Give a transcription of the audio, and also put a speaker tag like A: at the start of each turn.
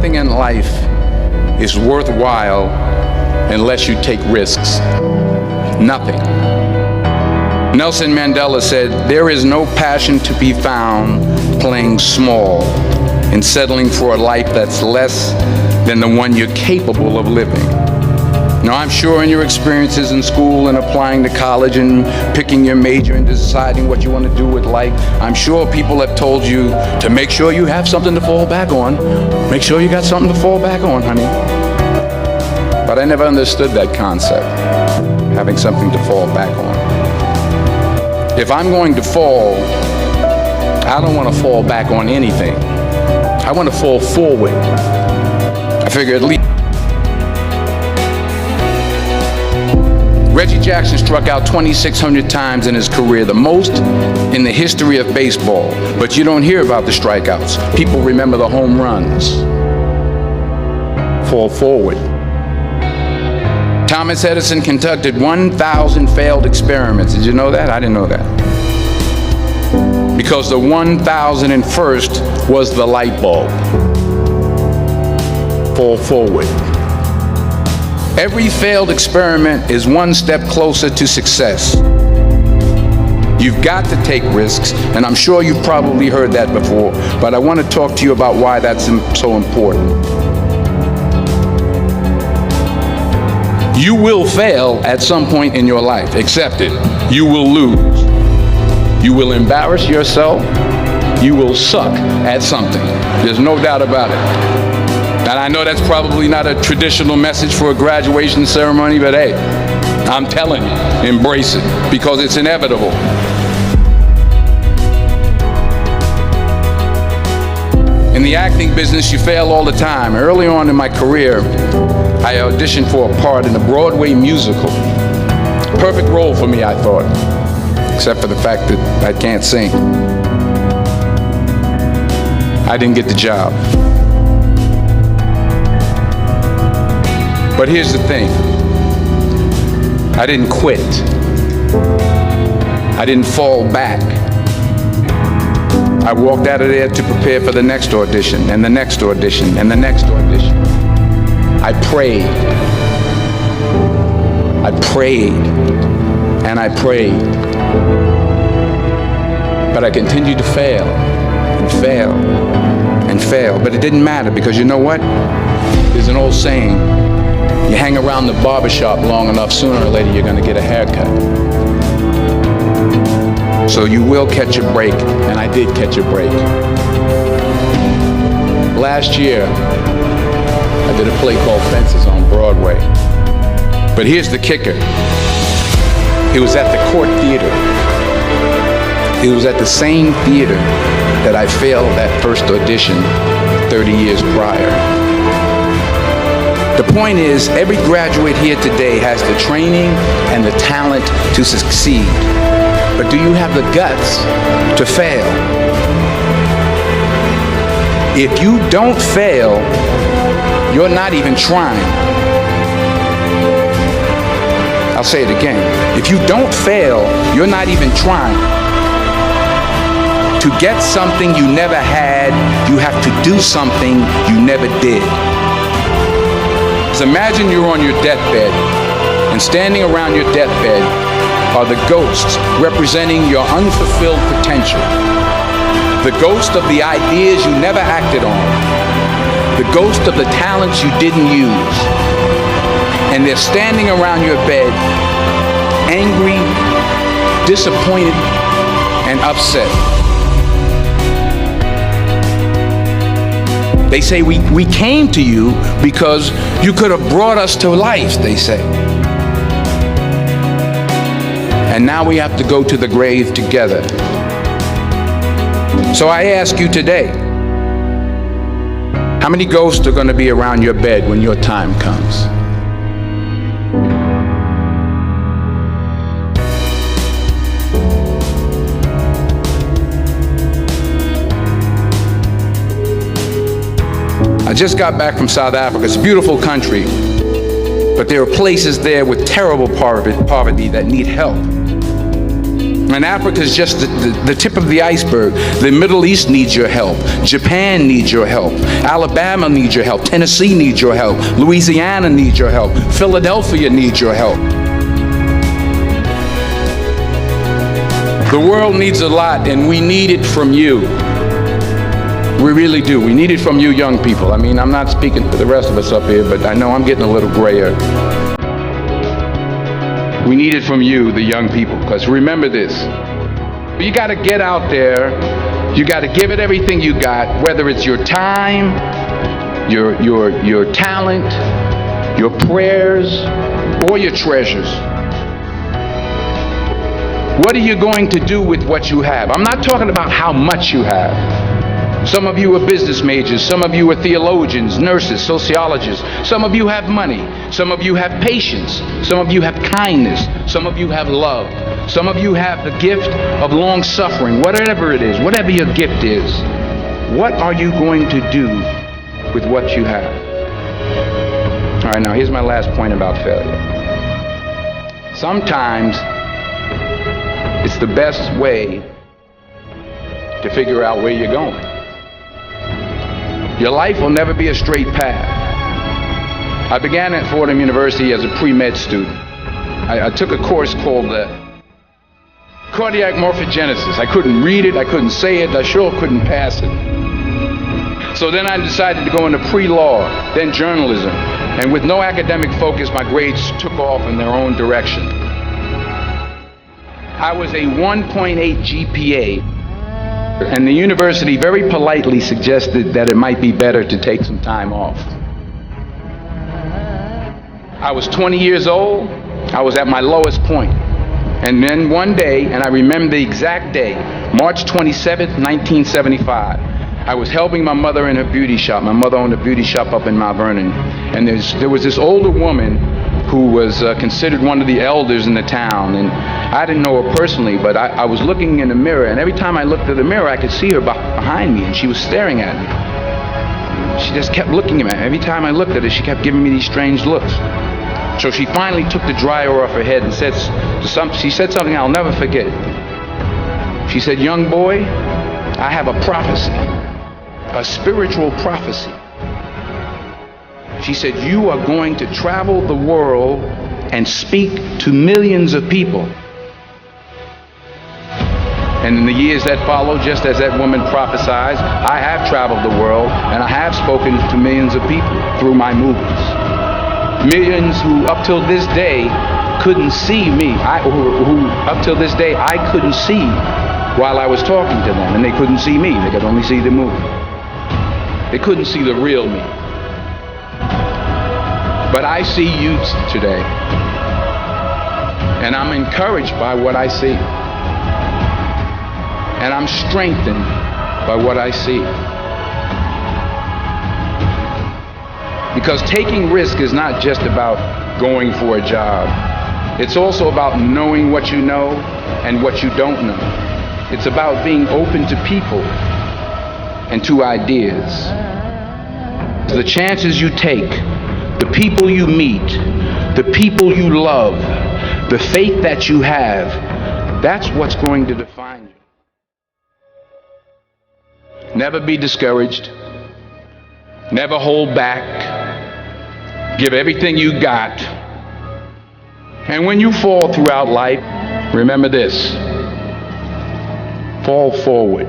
A: nothing in life is worthwhile unless you take risks. Nothing. Nelson Mandela said, "There is no passion to be found playing small and settling for a life that's less than the one you're capable of living." Now, I'm sure in your experiences in school and applying to college and picking your major and deciding what you want to do with life, I'm sure people have told you to make sure you have something to fall back on. Make sure you got something to fall back on, honey. But I never understood that concept, having something to fall back on. If I'm going to fall, I don't want to fall back on anything. I want to fall forward. I figure at least. Reggie Jackson struck out 2,600 times in his career, the most in the history of baseball. But you don't hear about the strikeouts. People remember the home runs. Fall forward. Thomas Edison conducted 1,000 failed experiments. Did you know that? I didn't know that. Because the 1,001st was the light bulb. Fall forward. Every failed experiment is one step closer to success. You've got to take risks, and I'm sure you've probably heard that before, but I want to talk to you about why that's so important. You will fail at some point in your life. Accept it. You will lose. You will embarrass yourself. You will suck at something. There's no doubt about it. And I know that's probably not a traditional message for a graduation ceremony, but hey, I'm telling you, embrace it, because it's inevitable. In the acting business, you fail all the time. Early on in my career, I auditioned for a part in a Broadway musical. Perfect role for me, I thought, except for the fact that I can't sing. I didn't get the job. But here's the thing. I didn't quit. I didn't fall back. I walked out of there to prepare for the next audition, and the next audition, and the next audition. I prayed. I prayed. And I prayed. But I continued to fail, and fail, and fail. But it didn't matter, because you know what? There's an old saying. You hang around the barbershop long enough, sooner or later you're going to get a haircut. So you will catch a break, and I did catch a break. Last year, I did a play called Fences on Broadway. But here's the kicker. It was at the Court Theater. It was at the same theater that I failed that first audition 30 years prior. The point is, every graduate here today has the training and the talent to succeed. But do you have the guts to fail? If you don't fail, you're not even trying. I'll say it again. If you don't fail, you're not even trying. To get something you never had, you have to do something you never did. Imagine you're on your deathbed, and standing around your deathbed are the ghosts representing your unfulfilled potential. The ghost of the ideas you never acted on. The ghost of the talents you didn't use. And they're standing around your bed, angry, disappointed, and upset. They say, we came to you because you could have brought us to life, they say. And now we have to go to the grave together. So I ask you today, how many ghosts are going to be around your bed when your time comes? I just got back from South Africa. It's a beautiful country, but there are places there with terrible poverty that need help. And Africa is just the tip of the iceberg. The Middle East needs your help. Japan needs your help. Alabama needs your help. Tennessee needs your help. Louisiana needs your help. Philadelphia needs your help. The world needs a lot, and we need it from you. We really do. We need it from you young people. I mean, I'm not speaking for the rest of us up here, but I know I'm getting a little grayer. We need it from you, the young people, because remember this. You got to get out there. You got to give it everything you got, whether it's your time, your talent, your prayers, or your treasures. What are you going to do with what you have? I'm not talking about how much you have. Some of you are business majors. Some of you are theologians, nurses, sociologists. Some of you have money. Some of you have patience. Some of you have kindness. Some of you have love. Some of you have the gift of long suffering. Whatever it is, whatever your gift is, what are you going to do with what you have? All right, now here's my last point about failure. Sometimes it's the best way to figure out where you're going. Your life will never be a straight path. I began at Fordham University as a pre-med student. I took a course called cardiac morphogenesis. I couldn't read it, I couldn't say it, I sure couldn't pass it. So then I decided to go into pre-law, then journalism. And with no academic focus, my grades took off in their own direction. I was a 1.8 GPA, and the university very politely suggested that it might be better to take some time off. I was 20 years old. I was at my lowest point. And then one day, and I remember the exact day, March 27th, 1975, I was helping my mother in her beauty shop. My mother owned a beauty shop up in Mount Vernon. And there was this older woman who was considered one of the elders in the town. And I didn't know her personally, but I was looking in the mirror, and every time I looked at the mirror, I could see her behind me, and she was staring at me. She just kept looking at me. Every time I looked at her, she kept giving me these strange looks. So she finally took the dryer off her head and she said something I'll never forget. She said, "Young boy, I have a prophecy, a spiritual prophecy." She said, "You are going to travel the world and speak to millions of people." And in the years that followed, just as that woman prophesied, I have traveled the world and I have spoken to millions of people through my movies. Millions who up till this day couldn't see me, who up till this day I couldn't see while I was talking to them, and they couldn't see me, they could only see the movie. They couldn't see the real me. But I see you today, and I'm encouraged by what I see, and I'm strengthened by what I see. Because taking risk is not just about going for a job. It's also about knowing what you know and what you don't know. It's about being open to people and to ideas. The chances you take, the people you meet, the people you love, the faith that you have, that's what's going to define you. Never be discouraged. Never hold back. Give everything you got. And when you fall throughout life, remember this: fall forward.